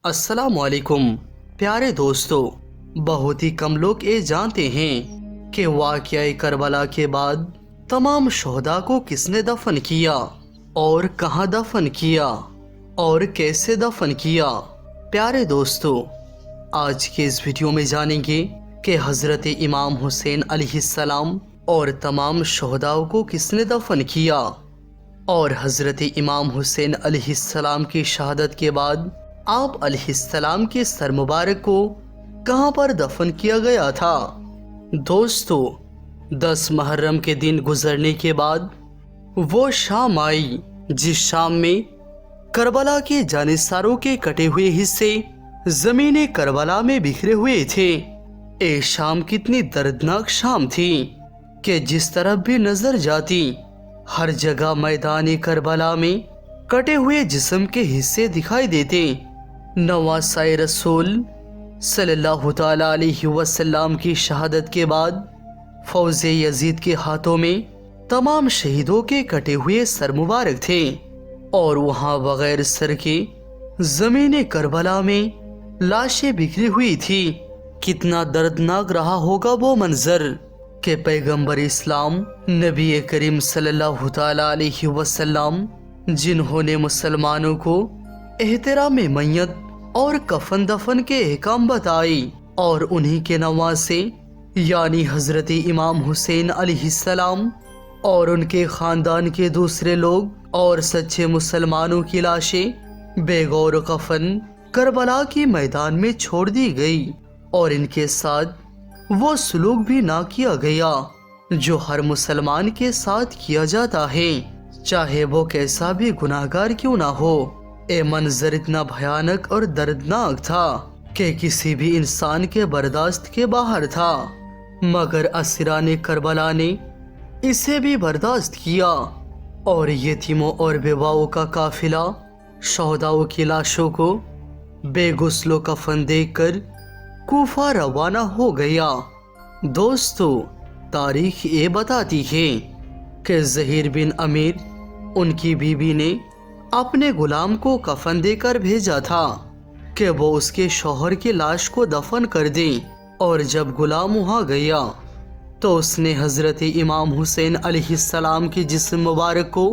अस्सलाम वालेकुम प्यारे दोस्तों। बहुत ही कम लोग ये जानते हैं कि वाक़या करबला के बाद तमाम शोहदा को किसने दफन किया और कहाँ दफन किया और कैसे दफन किया। प्यारे दोस्तों, आज के इस वीडियो में जानेंगे कि हज़रत इमाम हुसैन अलैहिस्सलाम और तमाम शोहदाओं को किसने दफन किया और हज़रत इमाम हुसैन अलैहिस्सलाम की शहादत के बाद आप अलैहिस्सलाम के सर मुबारक को कहाँ पर दफन किया गया था। दोस्तों, 10 मुहर्रम के दिन गुजरने के बाद वो शाम आई जिस शाम में करबला के जानिसारों के कटे हुए हिस्से ज़मीन करबला में बिखरे हुए थे। ये शाम कितनी दर्दनाक शाम थी कि जिस तरफ भी नजर जाती हर जगह मैदान करबला में कटे हुए जिस्म के हिस्से दिखाई देते। नवासाए रसूल सल्लल्लाहु ताला अलैहि वसल्लम की शहादत के बाद फौजे यजीद के हाथों में तमाम शहीदों के कटे हुए सर मुबारक थे और वहां बगैर सर के ज़मीन करबला में लाशें बिखरी हुई थी। कितना दर्दनाक रहा होगा वो मंजर कि पैगंबर इस्लाम नबी करीम सल्लल्लाहु ताला अलैहि वसल्लम जिन्होंने मुसलमानों को एहतराम मैयत और कफन दफन के अहकाम बताई और उन्हीं के नवासे यानी हजरत इमाम हुसैन अलैहिस्सलाम और उनके खानदान के दूसरे लोग और सच्चे मुसलमानों की लाशें बेगौर कफन करबला के मैदान में छोड़ दी गई और इनके साथ वो सलूक भी ना किया गया जो हर मुसलमान के साथ किया जाता है, चाहे वो कैसा भी गुनाहगार क्यों ना हो। ये मंजर इतना भयानक और दर्दनाक था कि किसी भी इंसान के बर्दाश्त के बाहर था, मगर असराने करबला ने इसे भी बर्दाश्त किया और यतीमों और बेवाओं का काफिला शोहदाओं की लाशों को बेगुस्लो कफन देकर कूफा रवाना हो गया। दोस्तों, तारीख ये बताती है कि ज़हीर बिन अमीर उनकी बीवी ने अपने गुलाम को कफन देकर भेजा था कि वो उसके शौहर की लाश को दफन कर दे और जब गुलाम वहाँ गया तो उसने हजरत इमाम हुसैन अलैहिस्सलाम के जिस्म मुबारक को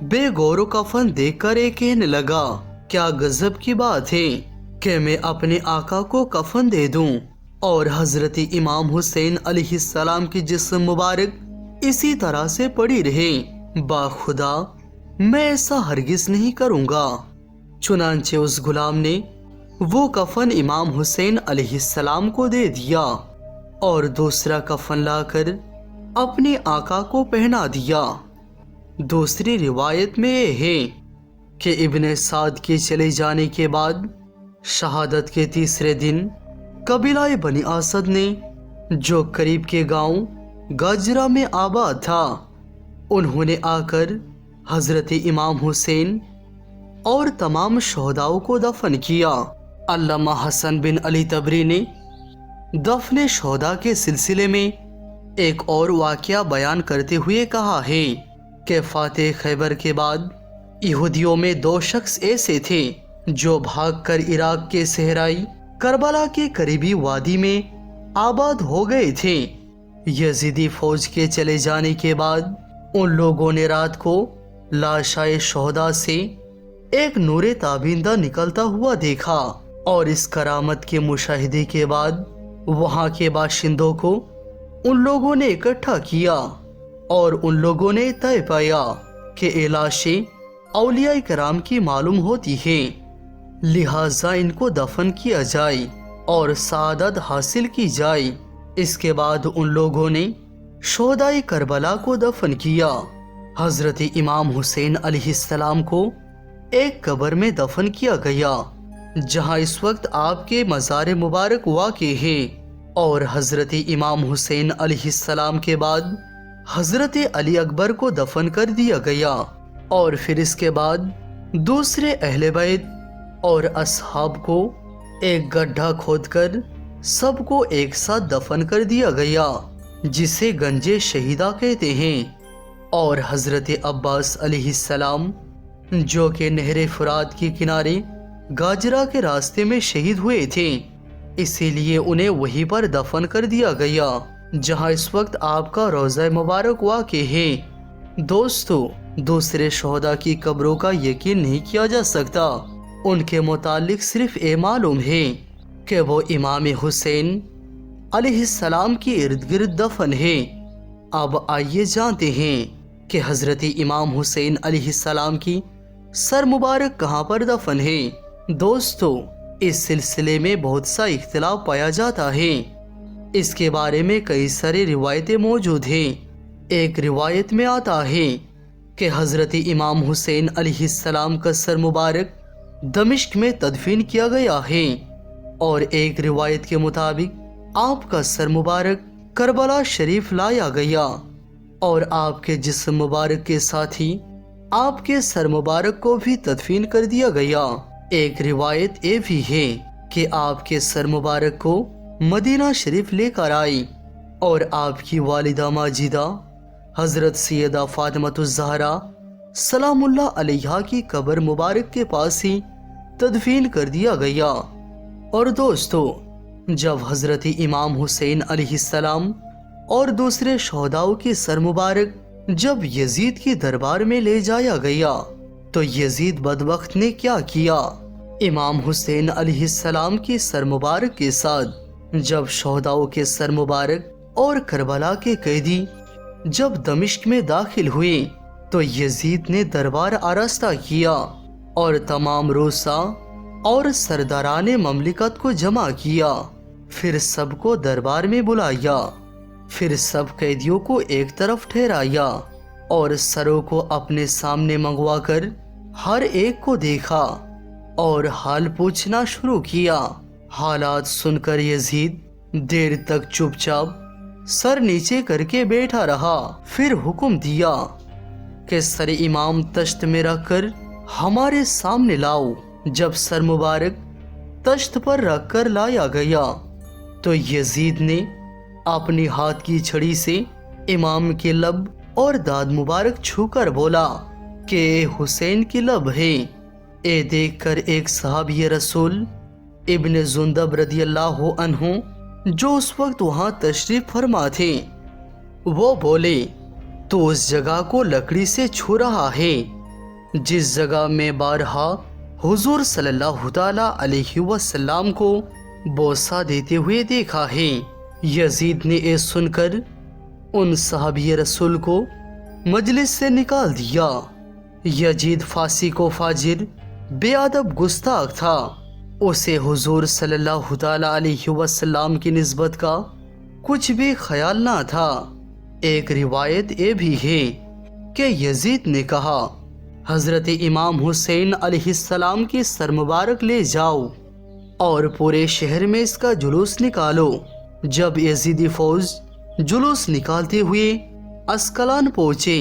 बेगौर कफन देखकर ये कहने लगा, क्या गजब की बात है कि मैं अपने आका को कफन दे दूं और हजरत इमाम हुसैन अलैहिस्सलाम की जिस्म मुबारक इसी तरह से पड़ी रहे। बाखुदा मैं ऐसा हरगिज नहीं करूंगा। चुनांचे उस गुलाम ने वो कफन इमाम हुसैन अलैहिस्सलाम को दे दिया और दूसरा कफन लाकर अपने आका को पहना दिया। दूसरी रिवायत में ये है कि इब्ने साद के चले जाने के बाद शहादत के तीसरे दिन कबीला बनी असद ने, जो करीब के गांव गाजरा में आबाद था, उन्होंने आकर हजरत इमाम हुसैन और तमाम शोहदाओं को दफन किया। अल्लामा हसन बिन अली तबरी ने दफन शोहदा के सिलसिले में एक और वाक़या बयान करते हुए कहा है कि फातेह खैबर के बाद यहूदियों में 2 शख्स ऐसे थे जो भागकर इराक के सहराई करबला के करीबी वादी में आबाद हो गए थे। यजीदी फौज के चले जाने के बाद उन लोगों ने रात को लाशाए शोहदा से एक नूरे ताबिंदा निकलता हुआ देखा और इस करामत के मुशाहिदे के बाद वहां के बाशिंदों को उन लोगों ने इकट्ठा किया और उन लोगों ने तय पाया कि ये लाशें औलिया कराम की मालूम होती है, लिहाजा इनको दफन किया जाए और सादत हासिल की जाए। इसके बाद उन लोगों ने शोहदाए करबला को दफन किया। हजरत इमाम हुसैन अलैहिस्सलाम को एक कब्र में दफन किया गया जहां इस वक्त आपके मज़ार मुबारक वाक़े है और हजरत इमाम हुसैन अलैहिस्सलाम के बाद हजरत अली अकबर को दफन कर दिया गया और फिर इसके बाद दूसरे अहले बैत और असहाब को एक गड्ढा खोदकर सबको एक साथ दफन कर दिया गया जिसे गंजे शहीदा कहते हैं। और हजरत अब्बास अलैहिस्सलाम जो कि नहर फुरात के किनारे गाजरा के रास्ते में शहीद हुए थे, इसीलिए उन्हें वहीं पर दफन कर दिया गया जहां इस वक्त आपका रोज़ा मुबारक वाक़ है। दोस्तों, दूसरे शोहदा की कब्रों का यकीन नहीं किया जा सकता। उनके मुतालिक सिर्फ ये मालूम है कि वो इमाम हुसैन अलैहिस्सलाम के इर्द गिर्द दफन है। अब आइए जानते हैं कि हजरत इमाम हुसैन अलैहिस्सलाम की सर मुबारक कहाँ पर दफन है। दोस्तों, इस सिलसिले में बहुत सा इख्तिलाफ पाया जाता है। इसके बारे में कई सारी रिवायतें मौजूद हैं। एक रिवायत में आता है कि हजरत इमाम हुसैन अलैहिस्सलाम का सर मुबारक दमिश्क में तदफीन किया गया है, और एक रिवायत के मुताबिक आपका सर मुबारक करबला शरीफ लाया गया और आपके जिस्म मुबारक के साथ ही आपके सर मुबारक को भी तदफीन कर दिया गया। एक रिवायत ये भी है कि आपके सर मुबारक को मदीना शरीफ लेकर आई और आपकी वालिदा माजिदा हजरत सैयदा फातिमा-उज़-ज़हरा सलामुल्लाह अलैहा की कब्र मुबारक के पास ही तदफीन कर दिया गया। और दोस्तों, जब हजरत इमाम हुसैन अलैहिस्सलाम और दूसरे शोहदाओं के सर मुबारक जब यजीद के दरबार में ले जाया गया तो यजीद बदबख्त ने क्या किया, इमाम हुसैन अलैहिस्सलाम के सर मुबारक के साथ जब शोहदाओं के सर मुबारक और करबला के कैदी जब दमिश्क में दाखिल हुए तो यजीद ने दरबार आरास्ता किया और तमाम रोसा और सरदाराने ममलिकत को जमा किया। फिर सबको दरबार में बुलाया, फिर सब कैदियों को एक तरफ ठहराया और सरों को अपने सामने मंगवाकर हर एक को देखा और हाल पूछना शुरू किया। हालात सुनकर यजीद देर तक चुपचाप सर नीचे करके बैठा रहा। फिर हुक्म दिया कि सर इमाम तश्त में रखकर हमारे सामने लाओ। जब सर मुबारक तश्त पर रखकर लाया गया तो यजीद ने अपनी हाथ की छड़ी से इमाम के लब और दाद मुबारक छूकर बोला कि हुसैन की लब है। ये देखकर एक सहाबी रसूल इब्न जुंदब रदियल्लाहु अन्हु जो उस वक्त वहां तशरीफ फरमा थे, वो बोले, तो उस जगह को लकड़ी से छू रहा है जिस जगह में बारहा हुजूर सल्लल्लाहु ताला अलैहि वसल्लम को बोसा देते हुए देखा है। यजीद ने ये सुनकर उन सहाबी रसूल को मजलिस से निकाल दिया। यजीद फासी को फाजिर बेअदब गुस्ताख था। उसे हुजूर सल्लल्लाहु ताला अलैहि वसल्लम की निस्बत का कुछ भी ख्याल ना था। एक रिवायत ये भी है कि यजीद ने कहा, हजरत इमाम हुसैन अलैहिस्सलाम की सर मुबारक ले जाओ और पूरे शहर में इसका जुलूस निकालो। जब यजीदी फौज जुलूस निकालते हुए अस्कलान पहुंचे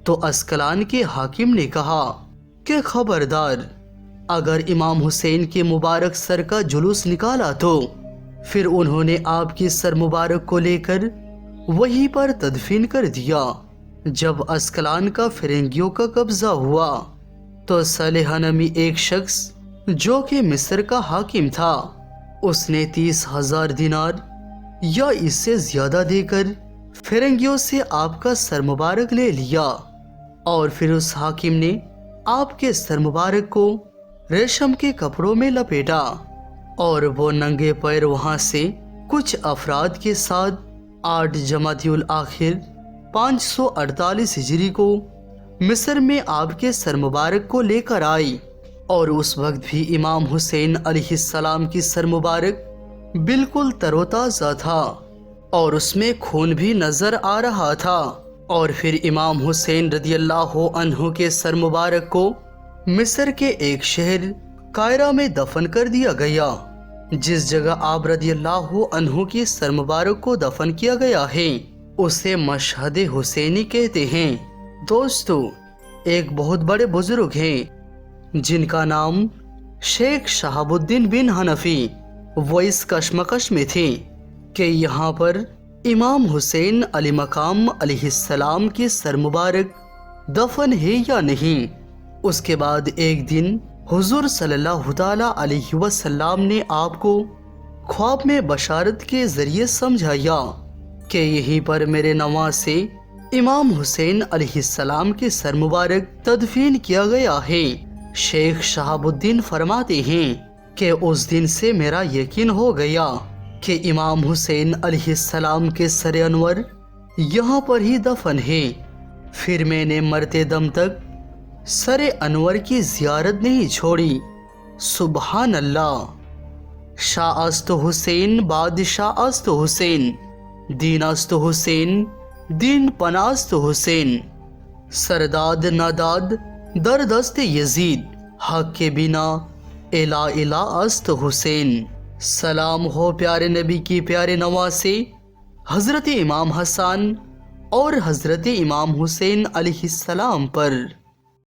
तो अस्कलान के हाकिम ने कहा कि खबरदार, अगर इमाम हुसैन के मुबारक सर का जुलूस निकाला तो फिर उन्होंने आपकी सर मुबारक को लेकर वहीं पर तदफीन कर दिया। जब अस्कलान का फिरंगियों का कब्जा हुआ तो सालेह नमी एक शख्स जो कि मिस्र का हाकिम था, उसने 30,000 दिनार या इससे ज्यादा देकर फिरंगियों से आपका सर मुबारक ले लिया और फिर उस हाकिम ने आपके सर मुबारक को रेशम के कपड़ों में लपेटा और वो नंगे पैर वहां से कुछ अफराद के साथ 8 जमातियुल आखिर 548 हिजरी को मिस्र में आपके सर मुबारक को लेकर आई। और उस वक्त भी इमाम हुसैन अलैहिस्सलाम की सर मुबारक बिल्कुल तरोताज़ा था और उसमें खून भी नजर आ रहा था। और फिर इमाम हुसैन रदियल्लाहु अन्हु के सर मुबारक को मिस्र के एक शहर कायरा में दफन कर दिया गया। जिस जगह आप रदियल्लाहु अन्हु की सर मुबारक को दफन किया गया है उसे मशहद हुसैनी कहते हैं। दोस्तों, एक बहुत बड़े बुजुर्ग हैं जिनका नाम शेख शहाबुद्दीन बिन हनफी, वो इस कशमकश में थे कि यहाँ पर इमाम हुसैन अली मकाम अलैहिस्सलाम की सर मुबारक दफन है या नहीं। उसके बाद एक दिन حضور صلی اللہ تعالی علیہ وسلم نے آپ کو خواب میں بشارت کے ذریعے سمجھایا کہ یہیں پر میرے نواسے امام حسین علیہ السلام کے سر مبارک تدفین کیا گیا ہے۔ شیخ شہاب الدین فرماتے ہیں کہ اس دن سے میرا یقین ہو گیا کہ امام حسین علیہ السلام کے سر انور یہاں پر ہی دفن ہے۔ پھر میں نے مرتے دم تک سر انور کی زیارت نہیں چھوڑی۔ سبحان اللہ۔ شاہ است حسین بادشاہ است حسین، دین است حسین دین پناست حسین، سرداد ناداد در دست یزید، حق کے بنا الہ الہ است حسین۔ سلام ہو پیارے نبی کی پیارے نواسے حضرت امام حسن اور حضرت امام حسین علیہ السلام پر۔